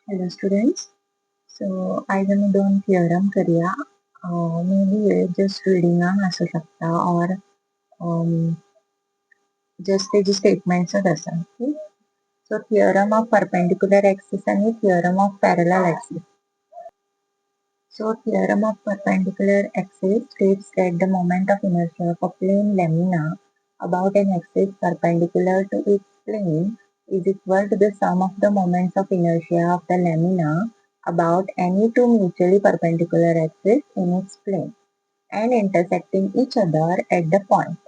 Hello students. So आज आम्ही दोन थिअरम करूया. मे बी जस्ट रिडिंगाक असू शकता और जस्ट तेजी स्टेटमेंट्सच आसा. Okay. So theorem of perpendicular axis आणि theorem of parallel axis. So theorem of perpendicular axis states that the moment of inertia of a plane lamina about an axis perpendicular to its plane is equal to the sum of the moments of inertia of the lamina about any two mutually perpendicular axes in its plane and intersecting each other at the point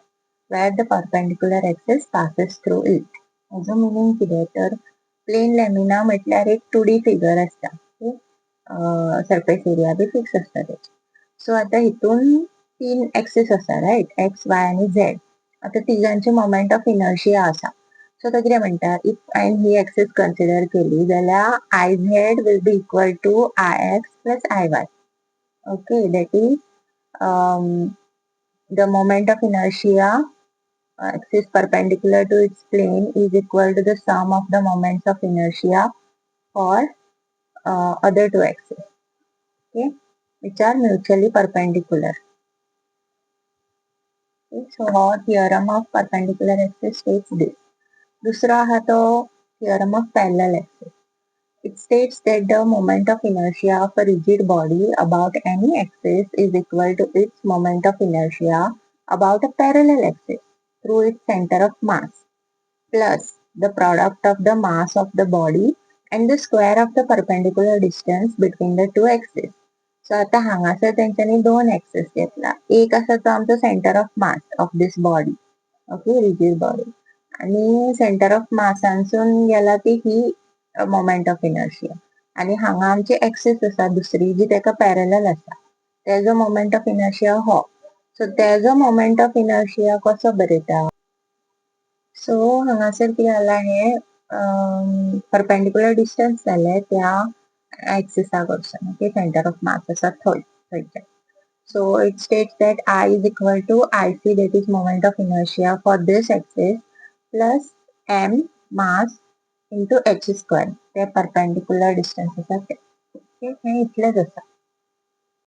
where the perpendicular axis passes through it. हेजो meaning कितें तर plane lamina म्हटल्यार एक 2D figure आसता. Surface area B fix आसता तेची. सो आता हितून तीन एक्सिस आसा राईट, एक्स वाय आणि झेड. आता तिघांची मोमेंट ऑफ इनर्शिया आसा. सो तो कितें म्हणटा, इफ हांवें ही एक्सिस कन्सिडर केली जाल्यार I z will be equal to I x plus I y. Okay, that is the moment of inertia axis perpendicular to its plane is equal to the sum of the moments of inertia for other two axes, okay, which are mutually perpendicular. Okay, so our theorem of perpendicular axis states this. दूसरा है तो theorem of parallel axis. It states that the moment of inertia of a rigid body about any axis is equal to its moment of inertia about a parallel axis through its center of mass plus the product of the mass of the body and the square of the perpendicular distance between the two axes. So आता हांगासर तेंच्यांनी दोन axis घेतला. एक आसा तो आमचो centre of mass of this body, okay, rigid body, आणि सेंटर ऑफ मासांसून गेला ती ही मोमेंट ऑफ इनर्शिया. आणि हांगा आमची एक्सिस आसा दुसरी जी तेका पॅरलल आसा, तेजो मोमेंट ऑफ इनर्शिया हो. सो तेजो मोमेंट ऑफ इनर्शिया कसो बरयता. सो हांगासर कितें जालां, हे परपेंडिक्युलर डिस्टन्स जाले त्या एक्सिसा कडसून, ओके, सेंटर ऑफ मास आसा थंयच्यान. So it states that I is equal to IC, that is moment of inertia for this axis, plus m mass into h square. ते perpendicular distance आसा ते. Okay, हे इतलेच आसा.